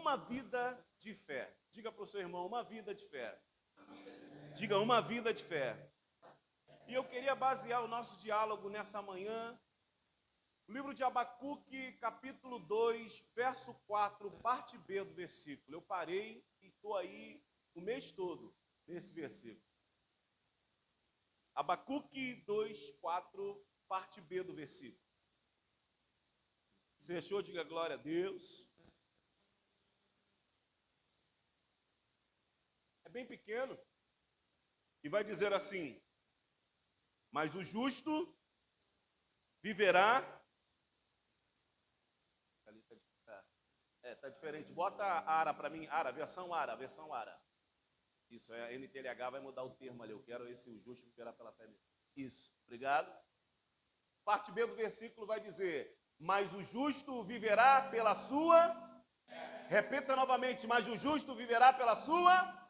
uma vida de fé. Diga para o seu irmão, uma vida de fé. Diga, uma vida de fé. E eu queria basear o nosso diálogo nessa manhã, o livro de Abacuque, capítulo 2, verso 4, parte B do versículo. Eu parei e estou aí o mês todo nesse versículo. Abacuque 2, 4, parte B do versículo. Você achou? Diga glória a Deus. É bem pequeno. E vai dizer assim: mas o justo viverá. Tá diferente. Bota a Ara para mim. Ara, versão Ara, versão Ara. Isso, a NTLH vai mudar o termo ali. Eu quero esse o justo viverá pela fé. Isso, obrigado. Parte B do versículo vai dizer: mas o justo viverá pela sua. Repita novamente: mas o justo viverá pela sua.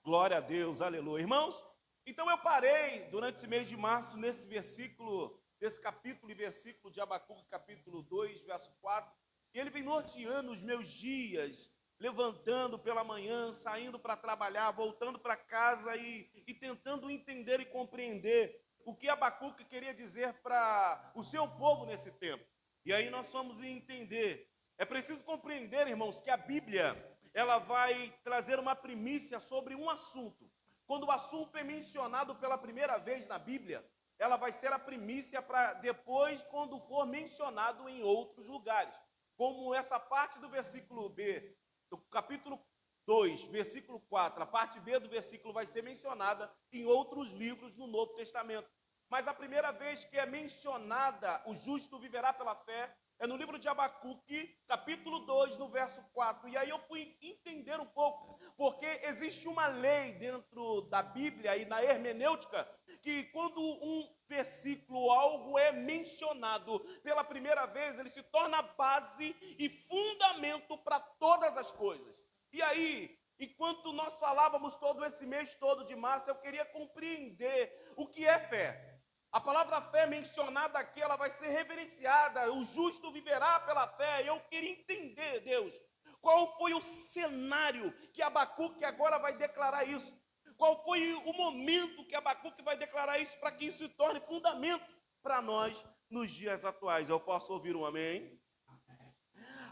Glória a Deus, aleluia. Irmãos, então eu parei durante esse mês de março nesse versículo, nesse capítulo e versículo de Abacuque, capítulo 2, verso 4. E ele vem norteando os meus dias, levantando pela manhã, saindo para trabalhar, voltando para casa e tentando entender e compreender o que Abacuque queria dizer para o seu povo nesse tempo. E aí nós vamos entender. É preciso compreender, irmãos, que a Bíblia, ela vai trazer uma primícia sobre um assunto. Quando o assunto é mencionado pela primeira vez na Bíblia, ela vai ser a primícia para depois, quando for mencionado em outros lugares. Como essa parte do versículo B, do capítulo 2, versículo 4, a parte B do versículo vai ser mencionada em outros livros no Novo Testamento. Mas a primeira vez que é mencionada o justo viverá pela fé é no livro de Abacuque, capítulo 2, no verso 4. E aí eu fui entender um pouco, porque existe uma lei dentro da Bíblia e na hermenêutica, que quando um versículo, algo é mencionado pela primeira vez, ele se torna base e fundamento para todas as coisas. E aí, enquanto nós falávamos todo esse mês todo de março, eu queria compreender o que é fé. A palavra fé mencionada aqui, ela vai ser reverenciada, o justo viverá pela fé. Eu queria entender, Deus, qual foi o cenário que Abacuque agora vai declarar isso? Qual foi o momento que Abacuque vai declarar isso para que isso se torne fundamento para nós nos dias atuais? Eu posso ouvir um amém?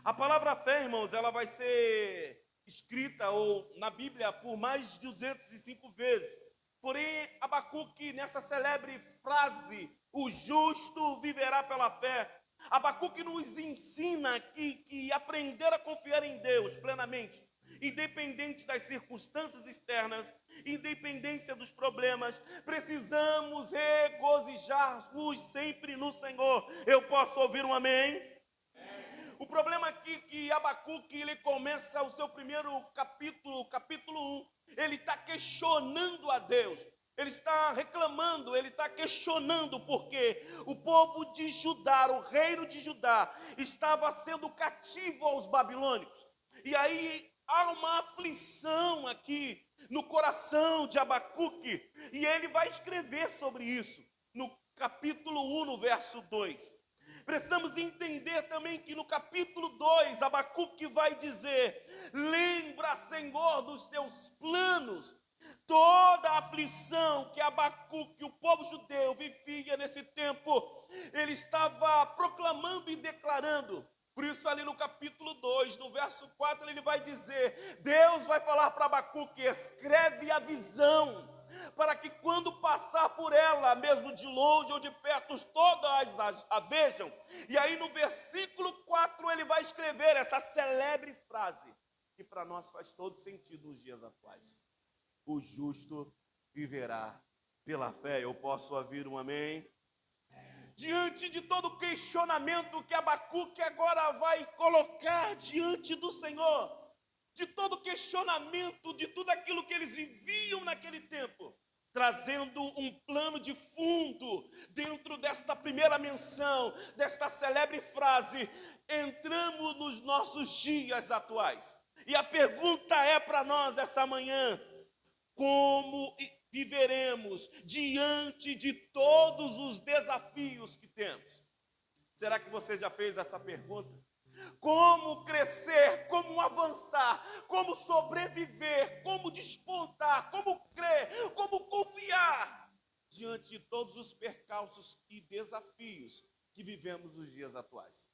A palavra fé, irmãos, ela vai ser escrita ou na Bíblia por mais de 205 vezes. Porém, Abacuque, nessa celebre frase, o justo viverá pela fé, Abacuque nos ensina que aprender a confiar em Deus plenamente, independente das circunstâncias externas, independência dos problemas, precisamos regozijar-nos sempre no Senhor. Eu posso ouvir um amém? O problema aqui é que Abacuque, ele começa o seu primeiro capítulo, capítulo 1, ele está questionando a Deus, ele está reclamando, ele está questionando, porque o povo de Judá, o reino de Judá, estava sendo cativo aos babilônicos. E aí há uma aflição aqui no coração de Abacuque, e ele vai escrever sobre isso, no capítulo 1, no verso 2. Precisamos entender também que no capítulo 2, Abacuque vai dizer: lembra, Senhor, dos teus planos. Toda a aflição que Abacuque, o povo judeu, vivia nesse tempo, ele estava proclamando e declarando. Por isso ali no capítulo 2, no verso 4, ele vai dizer, Deus vai falar para Abacuque: escreve a visão, para que quando passar por ela, mesmo de longe ou de perto, todas a vejam. E aí no versículo 4 ele vai escrever essa celebre frase, que para nós faz todo sentido nos dias atuais: o justo viverá pela fé. Eu posso ouvir um amém? Diante de todo o questionamento que Abacuque agora vai colocar diante do Senhor, de todo questionamento, de tudo aquilo que eles viviam naquele tempo, trazendo um plano de fundo dentro desta primeira menção, desta celebre frase, entramos nos nossos dias atuais. E a pergunta é para nós dessa manhã: como viveremos diante de todos os desafios que temos? Será que você já fez essa pergunta? como crescer, como avançar, como sobreviver, como despontar, como crer, como confiar diante de todos os percalços e desafios que vivemos nos dias atuais.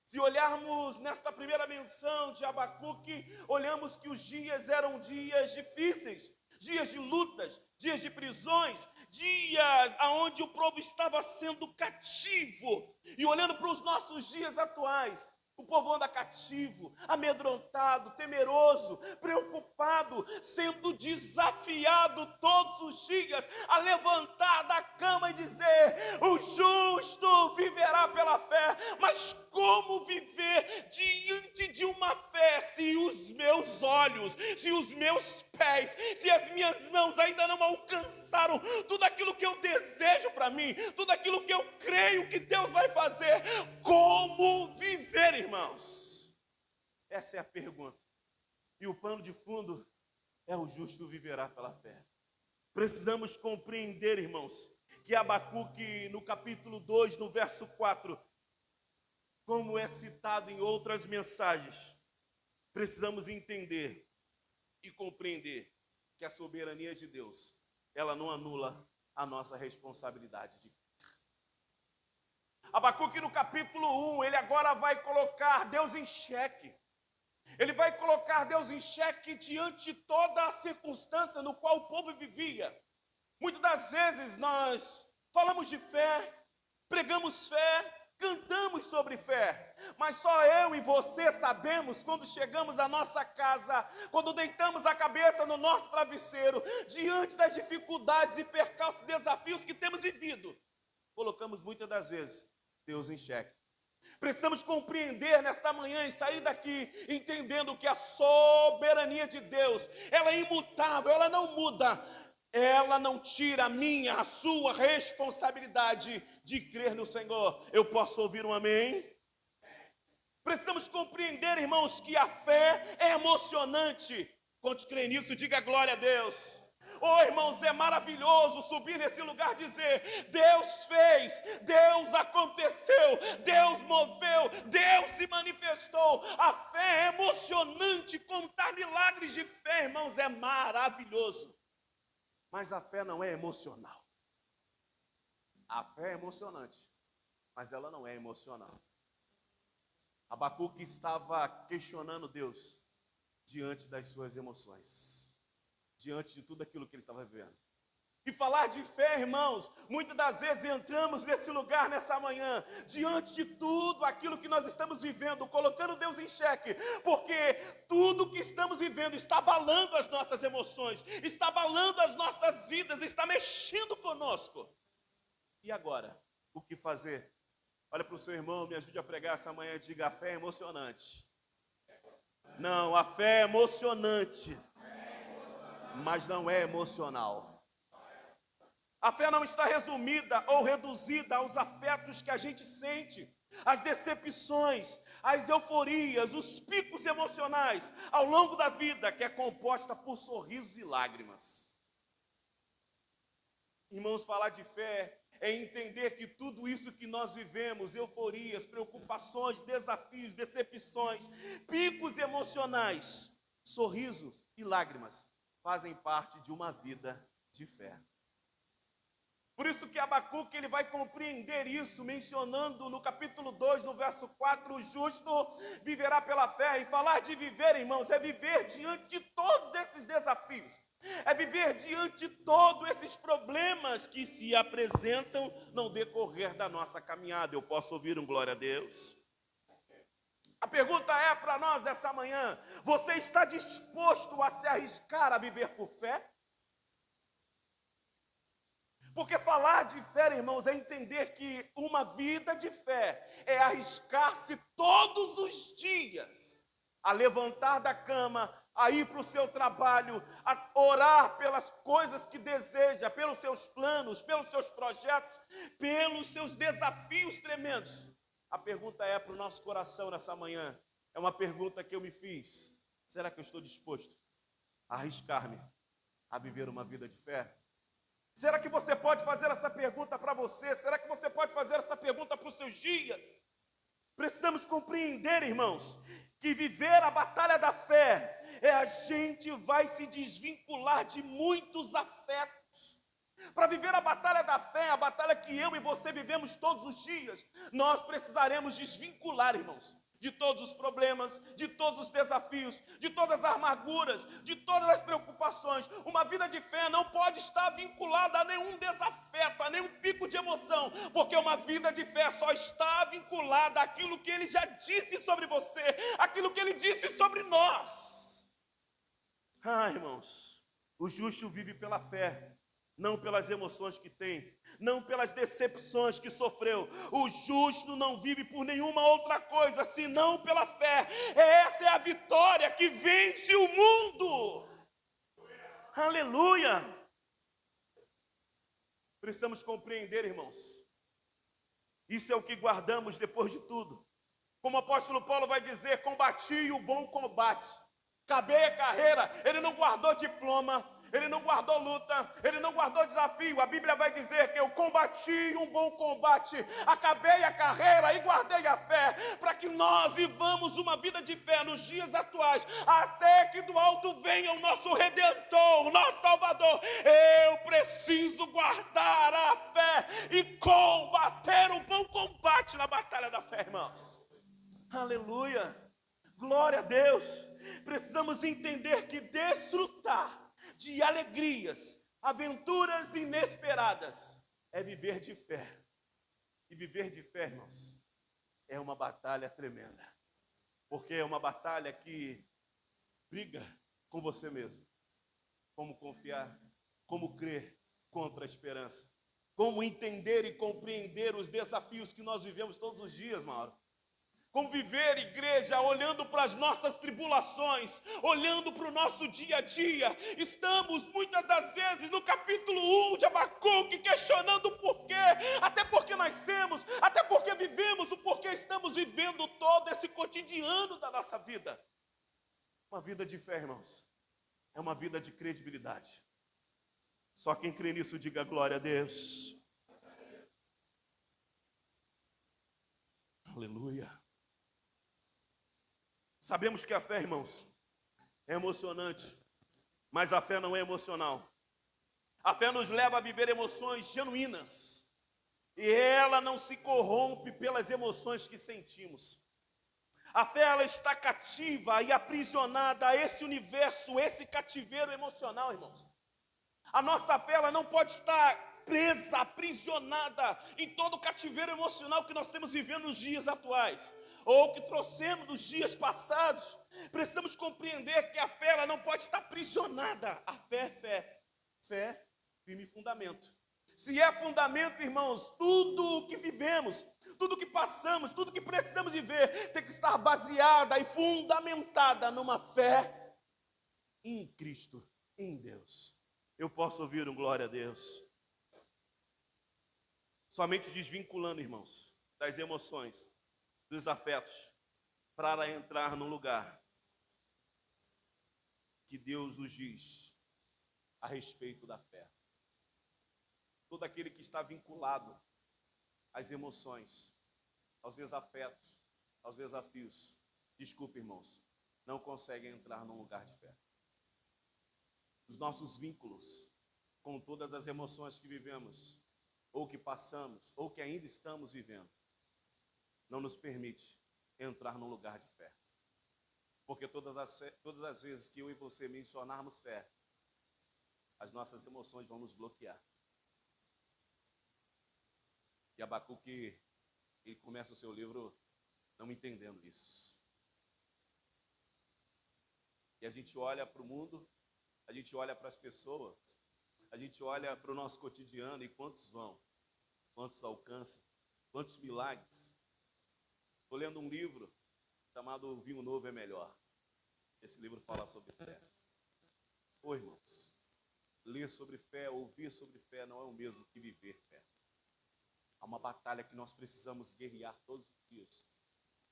Se olharmos nesta primeira menção de Abacuque, olhamos que os dias eram dias difíceis, dias de lutas, dias de prisões, dias onde o povo estava sendo cativo. E olhando para os nossos dias atuais, o povo anda cativo, amedrontado, temeroso, preocupado, sendo desafiado todos os dias a levantar da cama e dizer: o justo viverá pela fé. Mas como viver diante de uma fé se os meus olhos, se os meus pés, se as minhas mãos ainda não alcançaram tudo aquilo que eu desejo para mim, tudo aquilo que eu creio que Deus vai fazer? Como viver, irmãos? Essa é a pergunta. E o pano de fundo é: o justo viverá pela fé. Precisamos compreender, irmãos, que Abacuque, no capítulo 2, no verso 4, como é citado em outras mensagens, precisamos entender e compreender que a soberania de Deus, ela não anula a nossa responsabilidade de Abacuque, no capítulo 1, ele agora vai colocar Deus em xeque. Ele vai colocar Deus em xeque diante de toda a circunstância no qual o povo vivia. Muitas das vezes nós falamos de fé, pregamos fé, cantamos sobre fé, mas só eu e você sabemos quando chegamos à nossa casa, quando deitamos a cabeça no nosso travesseiro, diante das dificuldades e percalços, desafios que temos vivido, colocamos muitas das vezes Deus em xeque. Precisamos compreender nesta manhã e sair daqui entendendo que a soberania de Deus, ela é imutável, ela não muda. Ela não tira a minha, a sua responsabilidade de crer no Senhor. Eu posso ouvir um amém? Precisamos compreender, irmãos, que a fé é emocionante. Quantos creem nisso, diga glória a Deus. Oh, irmãos, é maravilhoso subir nesse lugar e dizer: Deus fez, Deus aconteceu, Deus moveu, Deus se manifestou. A fé é emocionante, contar milagres de fé, irmãos, é maravilhoso. Mas a fé não é emocional. A fé é emocionante, mas ela não é emocional. Abacuque estava questionando Deus diante das suas emoções, diante de tudo aquilo que ele estava vivendo. E falar de fé, irmãos, muitas das vezes entramos nesse lugar nessa manhã, diante de tudo aquilo que nós estamos vivendo, colocando Deus em xeque, porque tudo que estamos vivendo está abalando as nossas emoções, está abalando as nossas vidas, está mexendo conosco. E agora, o que fazer? Olha para o seu irmão, me ajude a pregar essa manhã e diga: a fé é emocionante. Não, a fé é emocionante, mas não é emocional. A fé não está resumida ou reduzida aos afetos que a gente sente, às decepções, às euforias, os picos emocionais ao longo da vida, que é composta por sorrisos e lágrimas. Irmãos, falar de fé é entender que tudo isso que nós vivemos, euforias, preocupações, desafios, decepções, picos emocionais, sorrisos e lágrimas, fazem parte de uma vida de fé. Por isso que Abacuque ele vai compreender isso, mencionando no capítulo 2, no verso 4, o justo viverá pela fé. E falar de viver, irmãos, é viver diante de todos esses desafios. É viver diante de todos esses problemas que se apresentam no decorrer da nossa caminhada. Eu posso ouvir um glória a Deus? A pergunta é para nós dessa manhã: você está disposto a se arriscar a viver por fé? Porque falar de fé, irmãos, é entender que uma vida de fé é arriscar-se todos os dias a levantar da cama, a ir para o seu trabalho, a orar pelas coisas que deseja, pelos seus planos, pelos seus projetos, pelos seus desafios tremendos. A pergunta é para o nosso coração nessa manhã, é uma pergunta que eu me fiz: será que eu estou disposto a arriscar-me a viver uma vida de fé? Será que você pode fazer essa pergunta para você? Será que você pode fazer essa pergunta para os seus dias? Precisamos compreender, irmãos, que viver a batalha da fé a gente vai se desvincular de muitos afetos. Para viver a batalha da fé, a batalha que eu e você vivemos todos os dias, nós precisaremos desvincular, irmãos, de todos os problemas, de todos os desafios, de todas as amarguras, de todas as preocupações. Uma vida de fé não pode estar vinculada a nenhum desafeto, a nenhum pico de emoção, porque uma vida de fé só está vinculada àquilo que Ele já disse sobre você, aquilo que Ele disse sobre nós. Irmãos, o justo vive pela fé, não pelas emoções que tem, não pelas decepções que sofreu. O justo não vive por nenhuma outra coisa, senão pela fé. Essa é a vitória que vence o mundo. Aleluia! Precisamos compreender, irmãos. Isso é o que guardamos depois de tudo. Como o apóstolo Paulo vai dizer, combati o bom combate. Acabei a carreira, ele não guardou diploma, ele não guardou luta, ele não guardou desafio. A Bíblia vai dizer que eu combati um bom combate, acabei a carreira e guardei a fé, para que nós vivamos uma vida de fé nos dias atuais, até que do alto venha o nosso Redentor, o nosso Salvador. Eu preciso guardar a fé e combater o bom combate na batalha da fé, irmãos. Aleluia! Glória a Deus! Precisamos entender que desfrutar de alegrias, aventuras inesperadas é viver de fé. E viver de fé, irmãos, é uma batalha tremenda. Porque é uma batalha que briga com você mesmo. Como confiar, como crer contra a esperança. Como entender e compreender os desafios que nós vivemos todos os dias, Mauro. Como viver, igreja, olhando para as nossas tribulações, olhando para o nosso dia a dia. Estamos muitas das vezes no capítulo 1 de Abacuque, questionando o porquê, até porque nascemos, até porque vivemos, o porquê estamos vivendo todo esse cotidiano da nossa vida. Uma vida de fé, irmãos, é uma vida de credibilidade. Só quem crê nisso diga glória a Deus. Aleluia. Sabemos que a fé, irmãos, é emocionante, mas a fé não é emocional. A fé nos leva a viver emoções genuínas, e ela não se corrompe pelas emoções que sentimos. A fé, ela está cativa e aprisionada a esse universo, esse cativeiro emocional, irmãos. A nossa fé, ela não pode estar presa, aprisionada em todo o cativeiro emocional que nós temos vivendo nos dias atuais, ou que trouxemos nos dias passados. Precisamos compreender que a fé, ela não pode estar aprisionada. A fé é fé. Fé, firme fundamento. Se é fundamento, irmãos, tudo o que vivemos, tudo o que passamos, tudo o que precisamos viver, tem que estar baseada e fundamentada numa fé em Cristo, em Deus. Eu posso ouvir um glória a Deus. Somente desvinculando, irmãos, das emoções, dos afetos, para entrar num lugar que Deus nos diz a respeito da fé. Todo aquele que está vinculado às emoções, aos desafetos, aos desafios, desculpe, irmãos, não consegue entrar num lugar de fé. Os nossos vínculos com todas as emoções que vivemos, ou que passamos, ou que ainda estamos vivendo, não nos permite entrar num lugar de fé. Porque todas as vezes que eu e você mencionarmos fé, as nossas emoções vão nos bloquear. E Abacuque, ele começa o seu livro não entendendo isso. E a gente olha para o mundo, a gente olha para as pessoas, a gente olha para o nosso cotidiano e quantos vão, quantos alcançam, quantos milagres. Estou lendo um livro chamado Vinho Novo é Melhor. Esse livro fala sobre fé. Ô, irmãos, ler sobre fé, ouvir sobre fé não é o mesmo que viver fé. Há uma batalha que nós precisamos guerrear todos os dias,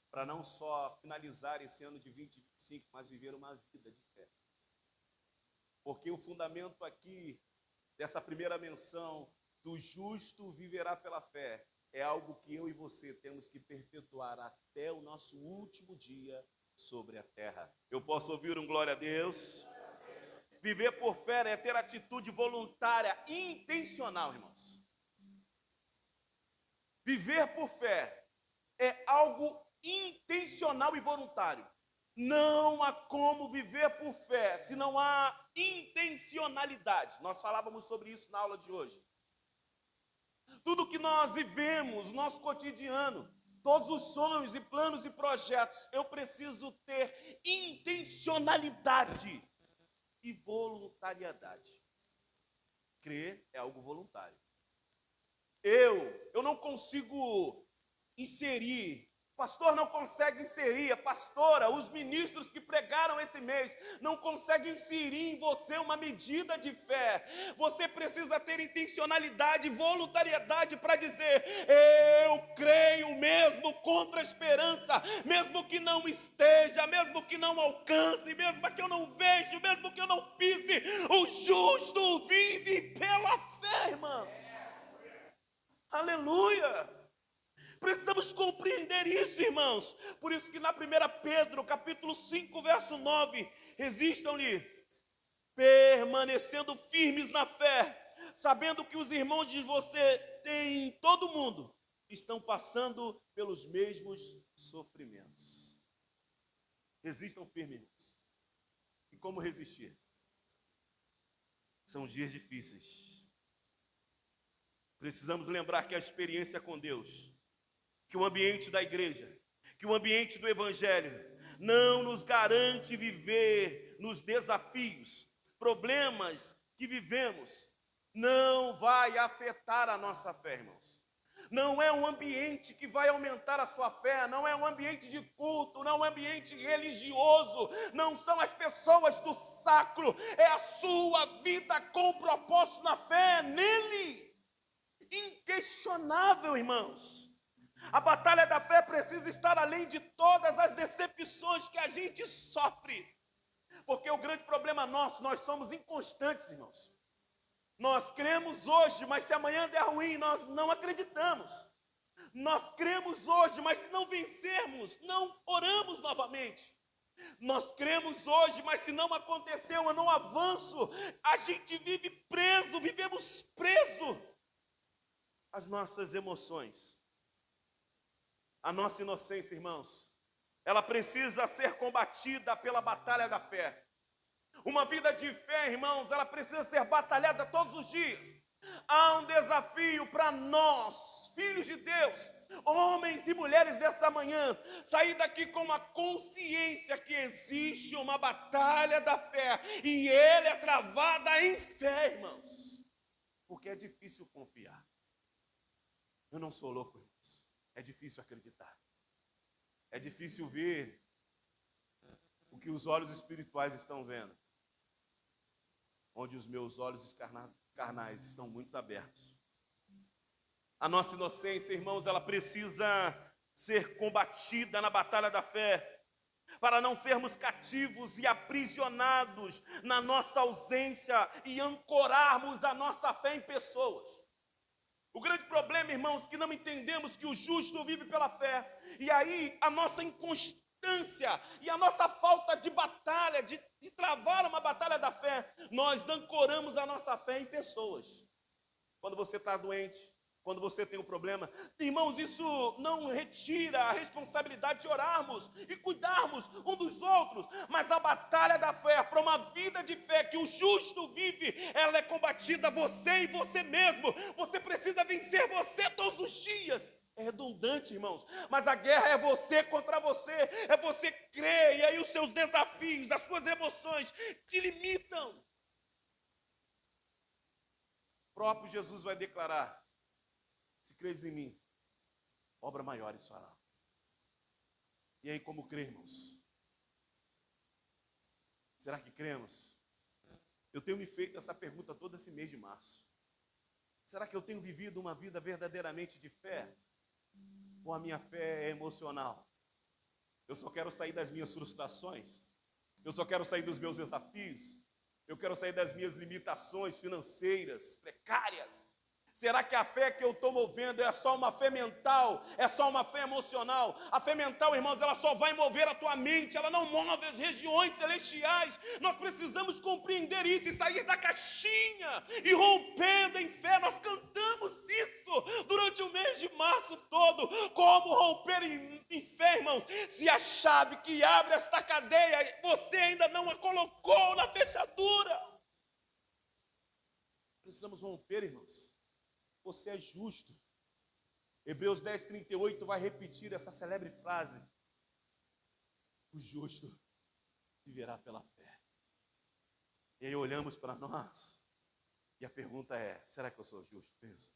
para não só finalizar esse ano de 2025, mas viver uma vida de fé. Porque o fundamento aqui, dessa primeira menção, do justo viverá pela fé, é algo que eu e você temos que perpetuar até o nosso último dia sobre a terra. Eu posso ouvir um glória a Deus? Viver por fé é ter atitude voluntária, intencional, irmãos. Viver por fé é algo intencional e voluntário. Não há como viver por fé se não há intencionalidade. Nós falávamos sobre isso na aula de hoje. Tudo que nós vivemos, nosso cotidiano, todos os sonhos e planos e projetos, eu preciso ter intencionalidade e voluntariedade. Crer é algo voluntário. Eu não consigo inserir, o pastor não consegue inserir, a pastora, os ministros que pregaram esse mês, não conseguem inserir em você uma medida de fé. Você precisa ter intencionalidade, voluntariedade para dizer, eu creio mesmo contra a esperança, mesmo que não esteja, mesmo que não alcance, mesmo que eu não veja, mesmo que eu não pise, o justo vive pela fé, irmãos. Aleluia! Precisamos compreender isso, irmãos. Por isso que na 1 Pedro, capítulo 5, verso 9, resistam-lhe, permanecendo firmes na fé, sabendo que os irmãos de você têm em todo mundo, estão passando pelos mesmos sofrimentos. Resistam firmes, irmãos. E como resistir? São dias difíceis. Precisamos lembrar que a experiência com Deus, que o ambiente da igreja, que o ambiente do evangelho não nos garante viver nos desafios, problemas que vivemos, não vai afetar a nossa fé, irmãos. Não é um ambiente que vai aumentar a sua fé, não é um ambiente de culto, não é um ambiente religioso, não são as pessoas do sacro, é a sua vida com propósito na fé, nele. Inquestionável, irmãos. A batalha da fé precisa estar além de todas as decepções que a gente sofre. Porque o grande problema nosso, nós somos inconstantes, irmãos. Nós cremos hoje, mas se amanhã der ruim, nós não acreditamos. Nós cremos hoje, mas se não vencermos, não oramos novamente. Nós cremos hoje, mas se não aconteceu, eu não avanço. A gente vive preso, vivemos preso às nossas emoções. A nossa inocência, irmãos, ela precisa ser combatida pela batalha da fé. Uma vida de fé, irmãos, ela precisa ser batalhada todos os dias. Há um desafio para nós, filhos de Deus, homens e mulheres dessa manhã, sair daqui com a consciência que existe uma batalha da fé, e ela é travada em fé, irmãos, porque é difícil confiar. Eu não sou louco, irmãos. É difícil acreditar. É difícil ver o que os olhos espirituais estão vendo, onde os meus olhos carnais estão muito abertos. A nossa inocência, irmãos, ela precisa ser combatida na batalha da fé, para não sermos cativos e aprisionados na nossa ausência e ancorarmos a nossa fé em pessoas. O grande problema, irmãos, que não entendemos que o justo vive pela fé. E aí a nossa inconstância e a nossa falta de batalha, de travar uma batalha da fé, nós ancoramos a nossa fé em pessoas. Quando você está doente, quando você tem um problema, irmãos, isso não retira a responsabilidade de orarmos e cuidarmos um dos outros, mas a batalha da fé, para uma vida de fé que o justo vive, ela é combatida você e você mesmo. Você precisa vencer você todos os dias. É redundante, irmãos, mas a guerra é você contra você, é você crer, e aí os seus desafios, as suas emoções te limitam. O próprio Jesus vai declarar: se creres em mim, obra maiores fará. E aí, como cremos? Será que cremos? Eu tenho me feito essa pergunta todo esse mês de março. Será que eu tenho vivido uma vida verdadeiramente de fé? Ou a minha fé é emocional? Eu só quero sair das minhas frustrações. Eu só quero sair dos meus desafios. Eu quero sair das minhas limitações financeiras, precárias. Será que a fé que eu estou movendo é só uma fé mental? É só uma fé emocional? A fé mental, irmãos, ela só vai mover a tua mente, ela não move as regiões celestiais. Nós precisamos compreender isso e sair da caixinha e rompendo em fé. Nós cantamos isso durante o mês de março todo. Como romper em fé, irmãos? Se a chave que abre esta cadeia, você ainda não a colocou na fechadura. Precisamos romper, irmãos. Você é justo. Hebreus 10:38 vai repetir essa celebre frase: o justo viverá pela fé. E aí olhamos para nós e a pergunta é: será que eu sou justo mesmo?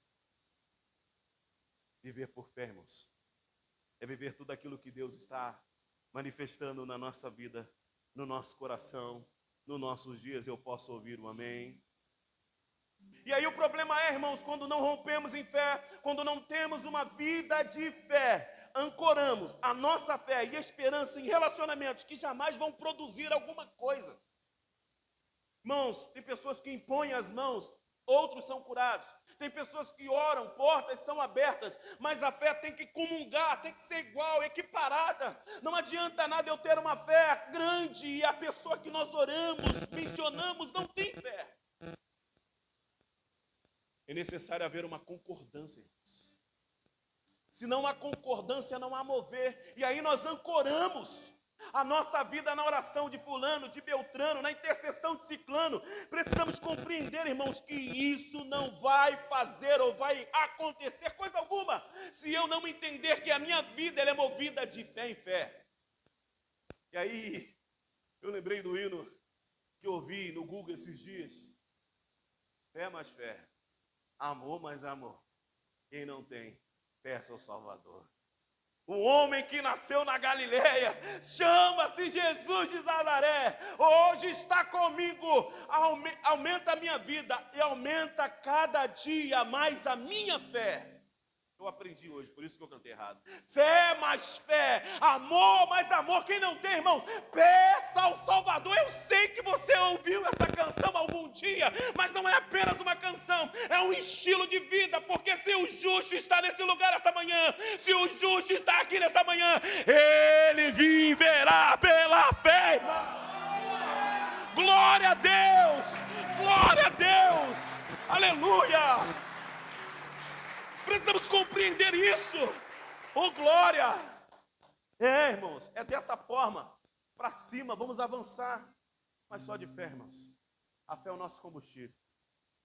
Viver por fé, irmãos, é viver tudo aquilo que Deus está manifestando na nossa vida, no nosso coração, nos nossos dias. Eu posso ouvir um amém? E aí o problema é, irmãos, quando não rompemos em fé, quando não temos uma vida de fé, ancoramos a nossa fé e esperança em relacionamentos que jamais vão produzir alguma coisa. Irmãos, tem pessoas que impõem as mãos, outros são curados. Tem pessoas que oram, portas são abertas, mas a fé tem que comungar, tem que ser igual, equiparada. Não adianta nada eu ter uma fé grande e a pessoa que nós oramos, mencionamos, não tem fé. É necessário haver uma concordância, irmãos. Se não há concordância, não há mover. E aí nós ancoramos a nossa vida na oração de fulano, de Beltrano, na intercessão de ciclano. Precisamos compreender, irmãos, que isso não vai fazer ou vai acontecer coisa alguma se eu não entender que a minha vida ela é movida de fé em fé. E aí eu lembrei do hino que eu ouvi no Google esses dias. Fé mais fé. Amor mais amor. Quem não tem, peça ao Salvador. O homem que nasceu na Galileia, chama-se Jesus de Nazaré. Hoje está comigo. Aumenta a minha vida e aumenta cada dia mais a minha fé. Eu aprendi hoje, por isso que eu cantei errado. Fé mais fé, amor mais amor. Quem não tem, irmãos, peça ao Salvador. Eu sei que você ouviu essa canção algum dia, mas não é apenas uma canção, é um estilo de vida, porque se o justo está nesse lugar esta manhã, se o justo está aqui nesta manhã, ele viverá pela fé, irmão. Glória a Deus, glória a Deus, aleluia. Precisamos compreender isso. Oh, glória! É, irmãos, é dessa forma. Para cima, vamos avançar. Mas só de fé, irmãos. A fé é o nosso combustível.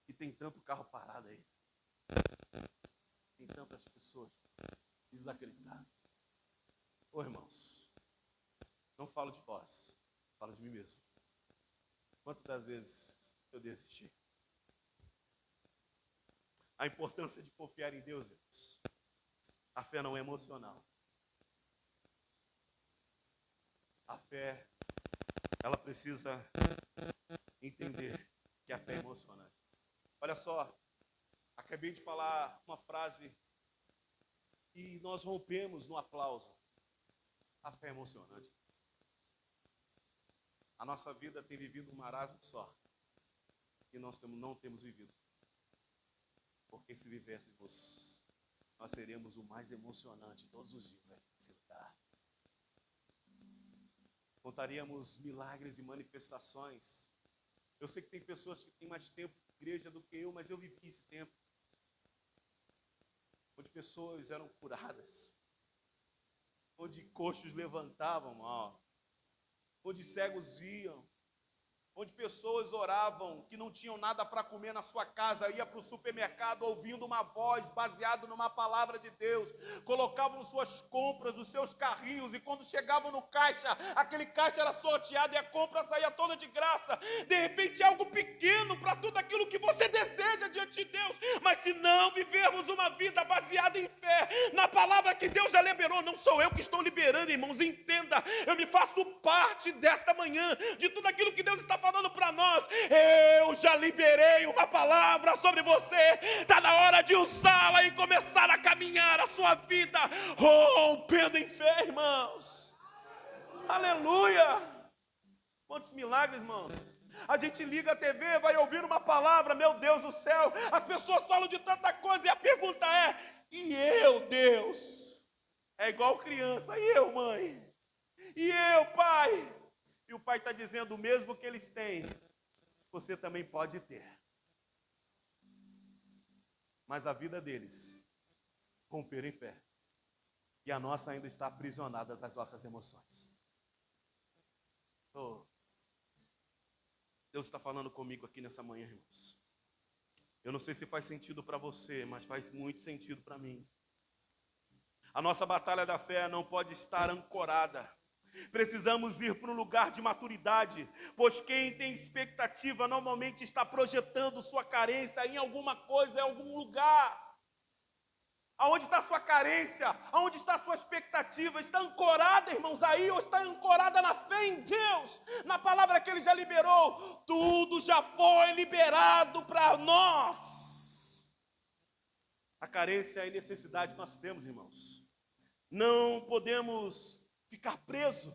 E tem tanto carro parado aí. Tem tantas pessoas desacreditadas. Oh, irmãos, não falo de vós. Falo de mim mesmo. Quantas das vezes eu desisti? A importância de confiar em Deus, irmãos. A fé não é emocional. A fé, ela precisa entender que a fé é emocionante. Olha só, acabei de falar uma frase e nós rompemos no aplauso. A fé é emocionante. A nossa vida tem vivido um marasmo só. E nós não temos vivido. Porque se vivêssemos, nós seríamos o mais emocionante todos os dias aqui nesse lugar. Contaríamos milagres e manifestações. Eu sei que tem pessoas que têm mais tempo de igreja do que eu, mas eu vivi esse tempo. Onde pessoas eram curadas. Onde coxos levantavam, onde cegos viam. Onde pessoas oravam que não tinham nada para comer na sua casa, ia para o supermercado ouvindo uma voz baseado numa palavra de Deus, colocavam suas compras, os seus carrinhos, e quando chegavam no caixa, aquele caixa era sorteado e a compra saía toda de graça. De repente é algo pequeno para tudo aquilo que você deseja diante de Deus, mas se não vivermos uma vida baseada em fé, na palavra que Deus já liberou, não sou eu que estou liberando, irmãos, entenda, eu me faço parte desta manhã, de tudo aquilo que Deus está falando para nós. Eu já liberei uma palavra sobre você. Está na hora de usá-la e começar a caminhar a sua vida rompendo em fé, irmãos. Aleluia. Quantos milagres, irmãos? A gente liga a TV, vai ouvir uma palavra, meu Deus do céu. As pessoas falam de tanta coisa e a pergunta é: e eu, Deus? É igual criança, e eu, mãe? E eu, pai? E o pai está dizendo: o mesmo que eles têm, você também pode ter. Mas a vida deles romperam em fé. E a nossa ainda está aprisionada das nossas emoções. Oh, Deus está falando comigo aqui nessa manhã, irmãos. Eu não sei se faz sentido para você, mas faz muito sentido para mim. A nossa batalha da fé não pode estar ancorada. Precisamos ir para um lugar de maturidade, pois quem tem expectativa normalmente está projetando sua carência em alguma coisa, em algum lugar. Aonde está a sua carência? Aonde está a sua expectativa? Está ancorada, irmãos, aí, ou está ancorada na fé em Deus, na palavra que Ele já liberou? Tudo já foi liberado para nós. A carência e a necessidade nós temos, irmãos. Não podemos ficar presos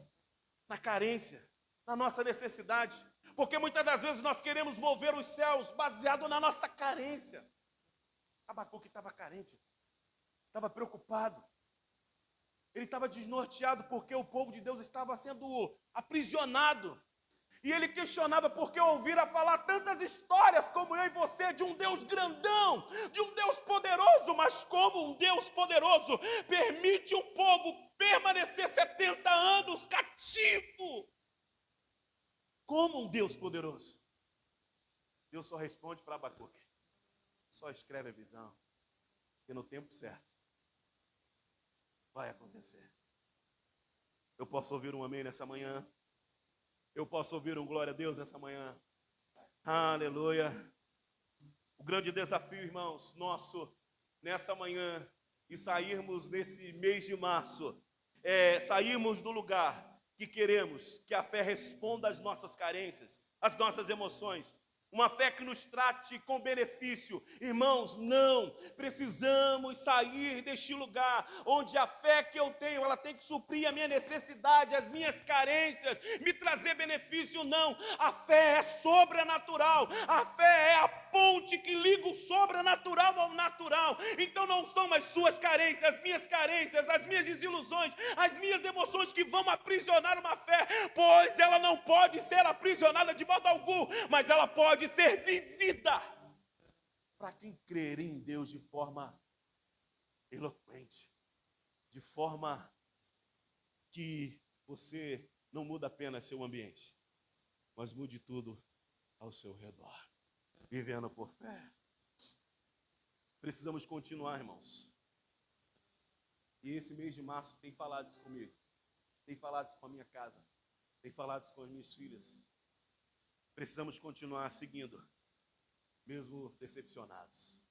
na carência, na nossa necessidade, porque muitas das vezes nós queremos mover os céus baseado na nossa carência. Abacuque estava carente, estava preocupado, ele estava desnorteado porque o povo de Deus estava sendo aprisionado. E ele questionava por que ouvira falar tantas histórias como eu e você, de um Deus grandão, de um Deus poderoso, mas como um Deus poderoso permite um povo permanecer 70 anos cativo? Como um Deus poderoso? Deus só responde para Abacuque: só escreve a visão, que no tempo certo vai acontecer. Eu posso ouvir um amém nessa manhã? Eu posso ouvir um glória a Deus essa manhã? Aleluia. O grande desafio, irmãos, nosso, nessa manhã, e sairmos nesse mês de março, sairmos do lugar que queremos que a fé responda às nossas carências, às nossas emoções. Uma fé que nos trate com benefício. Irmãos, não, precisamos sair deste lugar onde a fé que eu tenho, ela tem que suprir a minha necessidade, as minhas carências, me trazer benefício. Não, a fé é sobrenatural, a fé é a ponte que liga o sobrenatural ao natural. Então não são as suas carências, as minhas desilusões, as minhas emoções que vão aprisionar uma fé, pois ela não pode ser aprisionada de modo algum, mas ela pode ser vivida para quem crer em Deus de forma eloquente, de forma que você não muda apenas seu ambiente, mas mude tudo ao seu redor, vivendo por fé. Precisamos continuar, irmãos. E esse mês de março tem falado isso comigo, tem falado isso com a minha casa, tem falado isso com as minhas filhas. Precisamos continuar seguindo, mesmo decepcionados.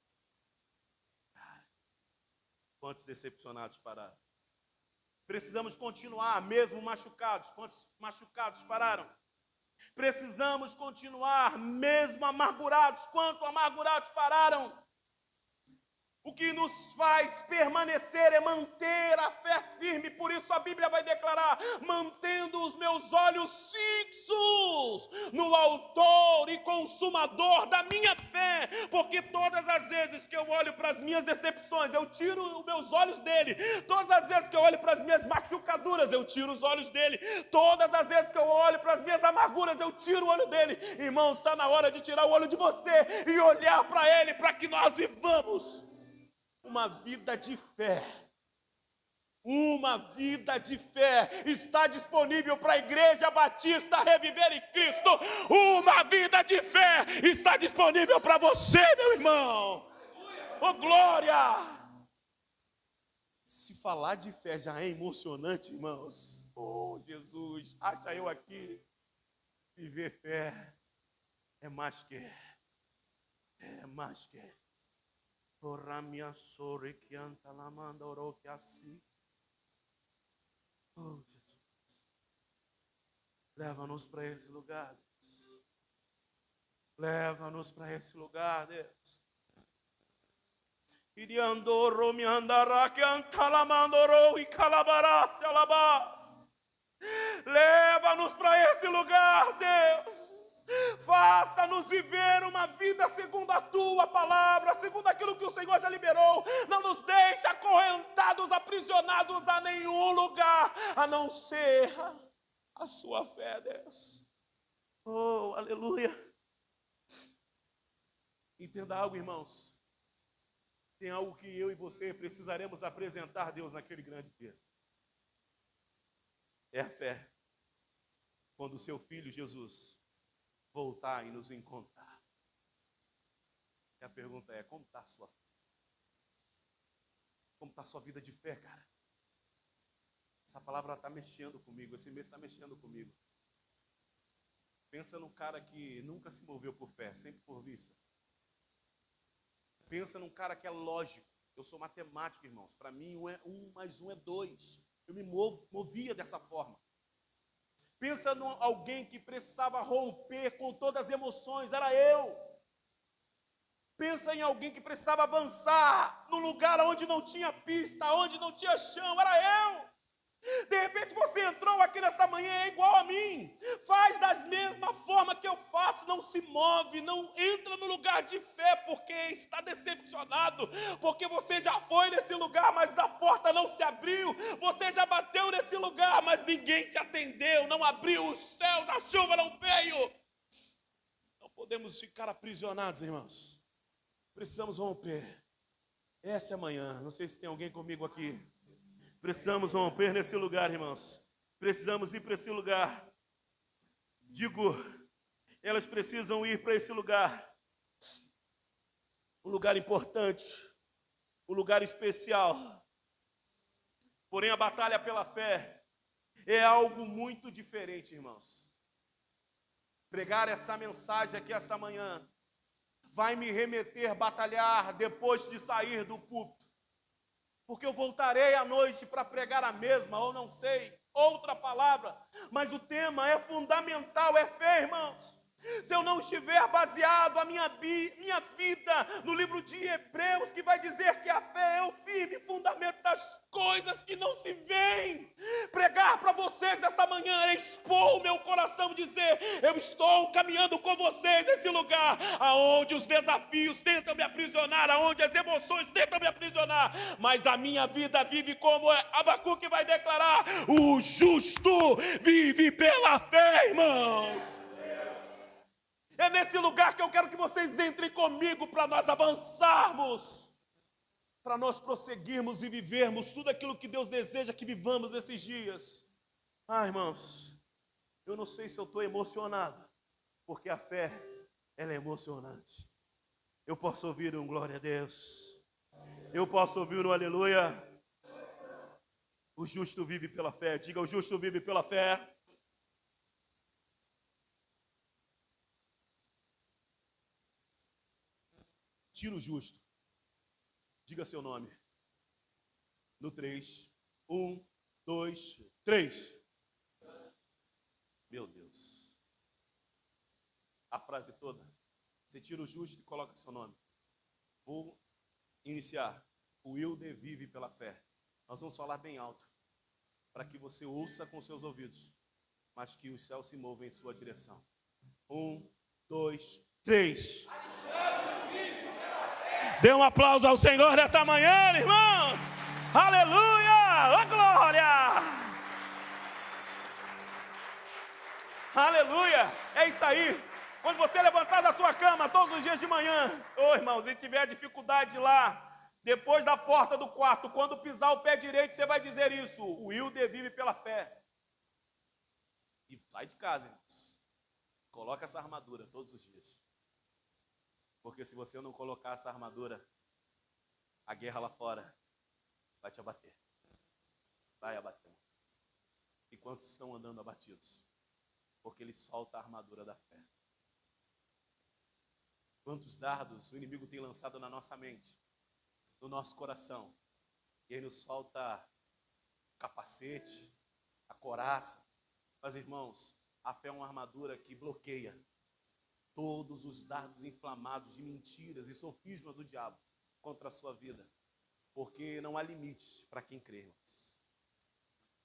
Quantos decepcionados pararam? Precisamos continuar, mesmo machucados. Quantos machucados pararam? Precisamos continuar, mesmo amargurados. Quantos amargurados pararam? O que nos faz permanecer é manter a fé firme. Por isso a Bíblia vai declarar: mantendo os meus olhos fixos no autor e consumador da minha fé. Porque todas as vezes que eu olho para as minhas decepções, eu tiro os meus olhos dele. Todas as vezes que eu olho para as minhas machucaduras, eu tiro os olhos dele. Todas as vezes que eu olho para as minhas amarguras, eu tiro o olho dele. Irmãos, está na hora de tirar o olho de você e olhar para ele, para que nós vivamos uma vida de fé. Uma vida de fé está disponível para a Igreja Batista Reviver em Cristo. Uma vida de fé está disponível para você, meu irmão. Oh, glória! Se falar de fé já é emocionante, irmãos. Oh, Jesus, acha eu aqui. Viver fé é mais que. Oh, Jesus. Leva-nos para esse lugar, Deus. Leva-nos para esse lugar, Deus. Iriandoro me andará que antalamandoro e calabará se alabás. Leva-nos para esse lugar, Deus. Faça-nos viver uma vida segundo a tua palavra, segundo aquilo que o Senhor já liberou. Não nos deixe acorrentados, aprisionados a nenhum lugar, a não ser a sua fé, Deus. Oh, aleluia. Entenda algo, irmãos. Tem algo que eu e você precisaremos apresentar a Deus naquele grande dia. É a fé. Quando o seu Filho Jesus voltar e nos encontrar. E a pergunta é, como está a sua fé? Como está a sua vida de fé, cara? Essa palavra está mexendo comigo, esse mês está mexendo comigo. Pensa num cara que nunca se moveu por fé, sempre por vista. Pensa num cara que é lógico. Eu sou matemático, irmãos. Para mim, 1 mais 1 é 2. Eu me movia dessa forma. Pensa em alguém que precisava romper com todas as emoções. Era eu. Pensa em alguém que precisava avançar no lugar onde não tinha pista, onde não tinha chão. Era eu. De repente você entrou aqui nessa manhã, é igual a mim, faz da mesma forma que eu faço, não se move, não entra no lugar de fé, porque está decepcionado, porque você já foi nesse lugar, mas a porta não se abriu, você já bateu nesse lugar, mas ninguém te atendeu, não abriu os céus, a chuva não veio. Não podemos ficar aprisionados, irmãos, precisamos romper. Essa é a manhã, não sei se tem alguém comigo aqui. Precisamos romper nesse lugar, irmãos. Precisamos ir para esse lugar. Digo, elas precisam ir para esse lugar. Um lugar importante. Um lugar especial. Porém, a batalha pela fé é algo muito diferente, irmãos. Pregar essa mensagem aqui esta manhã vai me remeter a batalhar depois de sair do púlpito. Porque eu voltarei à noite para pregar a mesma, ou não sei, outra palavra. Mas o tema é fundamental, é fé, irmãos. Se eu não estiver baseado a minha vida no livro de Hebreus, que vai dizer que a fé é o firme fundamento das coisas que não se veem. Pregar para vocês nessa manhã é expor o meu coração, dizer, eu estou caminhando com vocês nesse lugar, aonde os desafios tentam me aprisionar, aonde as emoções tentam me aprisionar, mas a minha vida vive como Abacuque vai declarar, o justo vive pela fé, irmãos. É nesse lugar que eu quero que vocês entrem comigo para nós avançarmos, para nós prosseguirmos e vivermos tudo aquilo que Deus deseja que vivamos esses dias. Ah, irmãos, eu não sei se eu estou emocionado, porque a fé, ela é emocionante. Eu posso ouvir um glória a Deus, eu posso ouvir um aleluia. O justo vive pela fé, diga, o justo vive pela fé. Tira o justo. Diga seu nome. No 3. 1, 2, 3. Meu Deus. A frase toda. Você tira o justo e coloca seu nome. Vou iniciar. O Wilder vive pela fé. Nós vamos falar bem alto. Para que você ouça com seus ouvidos. Mas que os céus se movam em sua direção. 1, 2, 3. Dê um aplauso ao Senhor nessa manhã, irmãos. Aleluia! Oh, glória! Aleluia! É isso aí. Quando você levantar da sua cama todos os dias de manhã, irmãos, e tiver dificuldade lá, depois da porta do quarto, quando pisar o pé direito, você vai dizer isso. O Wilder vive pela fé. E sai de casa, irmãos. Coloca essa armadura todos os dias. Porque se você não colocar essa armadura, a guerra lá fora vai te abater. Vai abater. E quantos estão andando abatidos? Porque eles soltam a armadura da fé. Quantos dardos o inimigo tem lançado na nossa mente, no nosso coração. E aí nos falta o capacete, a coraça. Mas, irmãos, a fé é uma armadura que bloqueia todos os dardos inflamados de mentiras e sofismas do diabo contra a sua vida. Porque não há limite para quem crê, irmãos.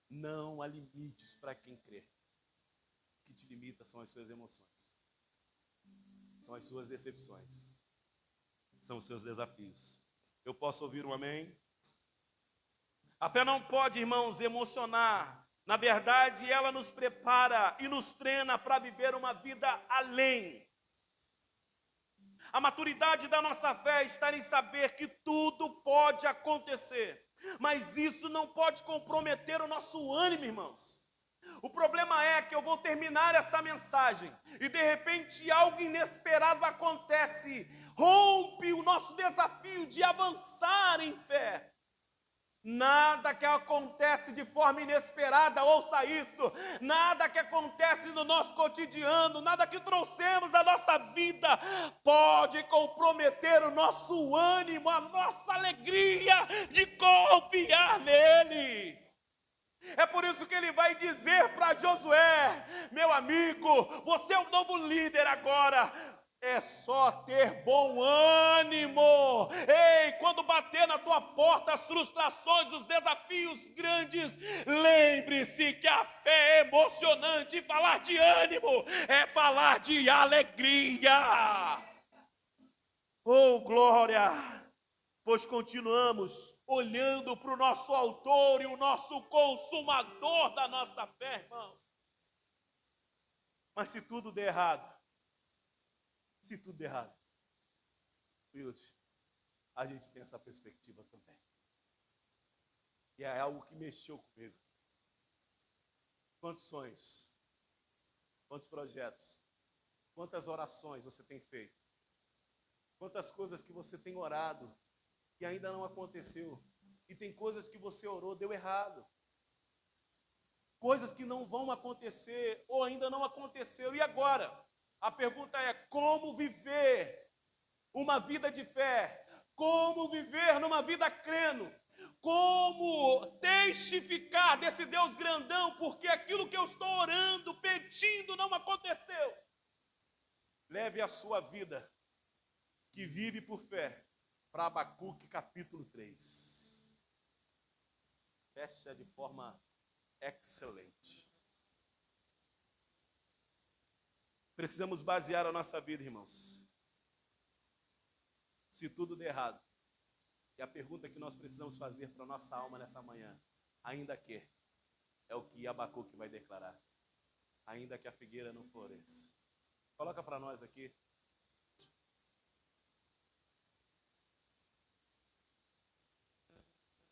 Não há limites para quem crê. O que te limita são as suas emoções, são as suas decepções, são os seus desafios. Eu posso ouvir um amém? A fé não pode, irmãos, emocionar. Na verdade, ela nos prepara e nos treina para viver uma vida além. A maturidade da nossa fé está em saber que tudo pode acontecer, mas isso não pode comprometer o nosso ânimo, irmãos. O problema é que eu vou terminar essa mensagem e de repente algo inesperado acontece, rompe o nosso desafio de avançar em fé. Nada que acontece de forma inesperada, ouça isso, nada que acontece no nosso cotidiano, nada que trouxemos da nossa vida, pode comprometer o nosso ânimo, a nossa alegria de confiar nele. É por isso que ele vai dizer para Josué: meu amigo, você é o novo líder agora. É só ter bom ânimo. Ei, quando bater na tua porta as frustrações, os desafios grandes, lembre-se que a fé é emocionante. E falar de ânimo é falar de alegria. Oh, glória! Pois continuamos olhando para o nosso autor e o nosso consumador da nossa fé, irmãos. Mas se tudo der errado, Wilde, a gente tem essa perspectiva também. E é algo que mexeu comigo. Quantos sonhos, quantos projetos, quantas orações você tem feito, quantas coisas que você tem orado e ainda não aconteceu. E tem coisas que você orou, deu errado. Coisas que não vão acontecer ou ainda não aconteceram. E agora? A pergunta é: como viver uma vida de fé? Como viver numa vida crendo? Como testificar desse Deus grandão, porque aquilo que eu estou orando, pedindo, não aconteceu? Leve a sua vida, que vive por fé, para Abacuque capítulo 3. Fecha de forma excelente. Precisamos basear a nossa vida, irmãos. Se tudo der errado, e a pergunta que nós precisamos fazer para a nossa alma nessa manhã, ainda que, é o que Abacuque vai declarar: ainda que a figueira não floresça. Coloca para nós aqui.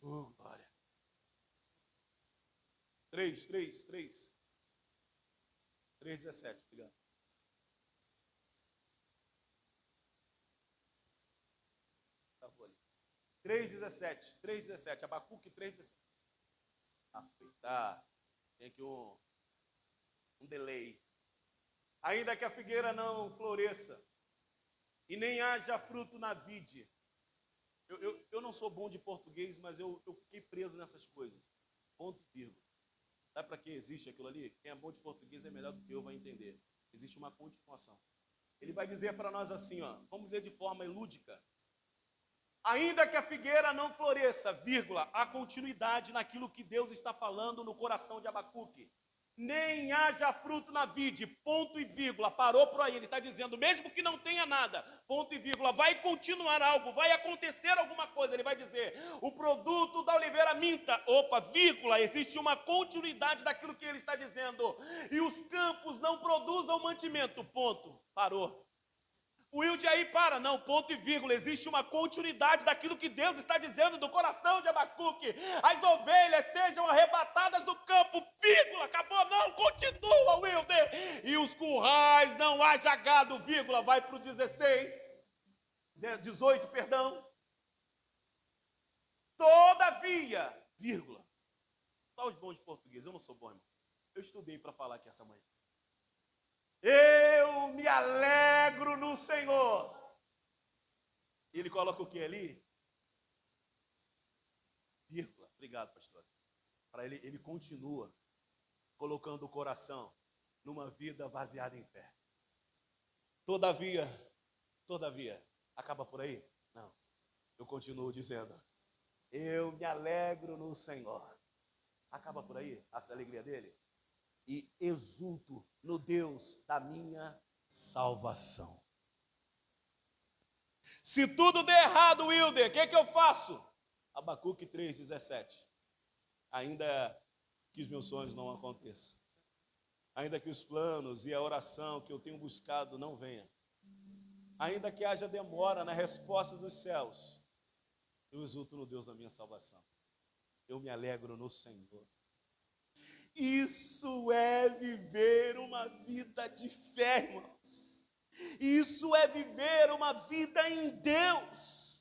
Glória. 3:17, obrigado. Travou ali. 3:17, Abacuque 3:17. Tá. Tem aqui um delay. Ainda que a figueira não floresça e nem haja fruto na vide. Eu não sou bom de português, mas eu fiquei preso nessas coisas. Ponto e vírgula. Sabe para que existe aquilo ali? Quem é bom de português é melhor do que eu, vai entender. Existe uma continuação. Ele vai dizer para nós assim, ó, vamos ler de forma lúdica. Ainda que a figueira não floresça, vírgula, há continuidade naquilo que Deus está falando no coração de Abacuque. Nem haja fruto na vide, ponto e vírgula, parou por aí. Ele está dizendo, mesmo que não tenha nada, ponto e vírgula, vai continuar algo, vai acontecer alguma coisa. Ele vai dizer, o produto da oliveira minta, opa, vírgula, existe uma continuidade daquilo que ele está dizendo. E os campos não produzam mantimento, ponto, parou. O Wilde aí para, não, ponto e vírgula, existe uma continuidade daquilo que Deus está dizendo do coração de Abacuque. As ovelhas sejam arrebatadas do campo, vírgula, acabou, não, continua, Wilde. E os currais não haja gado, vírgula, vai para o 18, perdão. Todavia, vírgula. Só os bons de português, eu não sou bom, irmão. Eu estudei para falar aqui essa manhã. Eu me alegro no Senhor. E ele coloca o que ali? Vírgula. Obrigado, pastor. Para ele continua colocando o coração numa vida baseada em fé. Todavia, acaba por aí? Não. Eu continuo dizendo, eu me alegro no Senhor. Acaba por aí essa alegria dele. E exulto no Deus da minha salvação. Se tudo der errado, Wilder, o que eu faço? Abacuque 3,17. Ainda que os meus sonhos não aconteçam, ainda que os planos e a oração que eu tenho buscado não venham, ainda que haja demora na resposta dos céus, eu exulto no Deus da minha salvação. Eu me alegro no Senhor. Isso é viver uma vida de fé, irmãos. Isso é viver uma vida em Deus.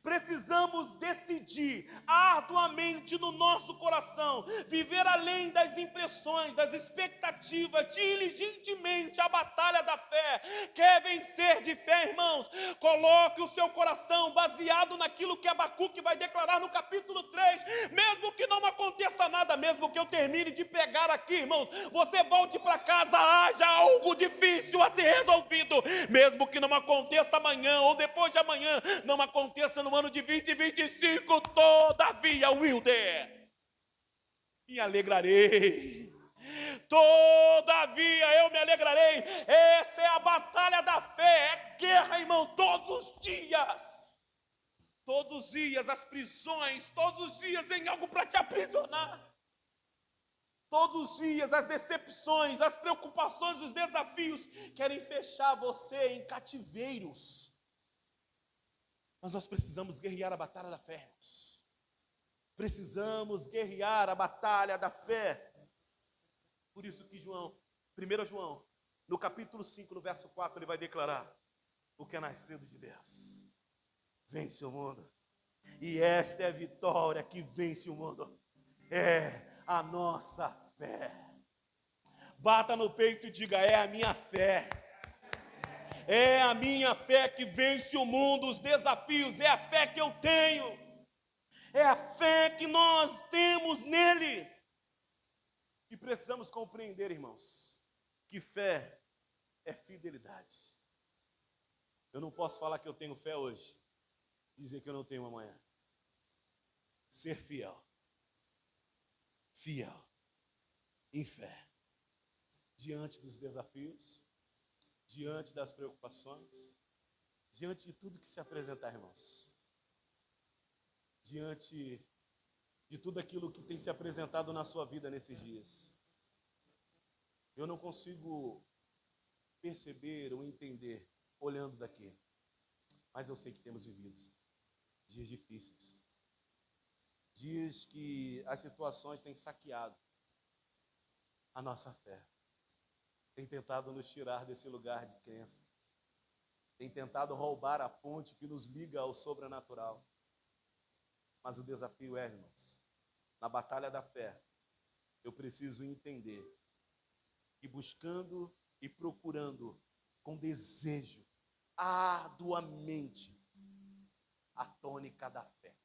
Precisamos decidir arduamente no nosso coração, viver além das impressões, das expectativas, diligentemente a batalha da fé. Quer vencer de fé, irmãos? Coloque o seu coração baseado naquilo que Abacuque vai declarar no capítulo 3. Mesmo que não aconteça nada, mesmo que eu termine de pregar aqui, irmãos, você volte para casa, haja algo difícil a ser resolvido. Mesmo que não aconteça amanhã ou depois de amanhã, não aconteça no ano de 2025, todavia, Wilder, me alegrarei. Todavia eu me alegrarei. Essa é a batalha da fé, é guerra, irmão, todos os dias. Todos os dias as prisões, todos os dias em algo para te aprisionar. Todos os dias as decepções, as preocupações, os desafios querem fechar você em cativeiros. Mas nós precisamos guerrear a batalha da fé, irmãos. Precisamos guerrear a batalha da fé. Por isso que 1 João, no capítulo 5, no verso 4, ele vai declarar: o que é nascido de Deus vence o mundo. E esta é a vitória que vence o mundo. É a nossa fé. Bata no peito e diga: é a minha fé. É a minha fé que vence o mundo, os desafios, é a fé que eu tenho, é a fé que nós temos nele. E precisamos compreender, irmãos, que fé é fidelidade. Eu não posso falar que eu tenho fé hoje, dizer que eu não tenho amanhã. Ser fiel, em fé, diante dos desafios, diante das preocupações, diante de tudo que se apresentar, irmãos, diante de tudo aquilo que tem se apresentado na sua vida nesses dias. Eu não consigo perceber ou entender olhando daqui, mas eu sei que temos vivido dias difíceis, dias que as situações têm saqueado a nossa fé, tem tentado nos tirar desse lugar de crença, tem tentado roubar a ponte que nos liga ao sobrenatural. Mas o desafio é, irmãos, na batalha da fé, eu preciso entender que buscando e procurando com desejo, arduamente, a tônica da fé.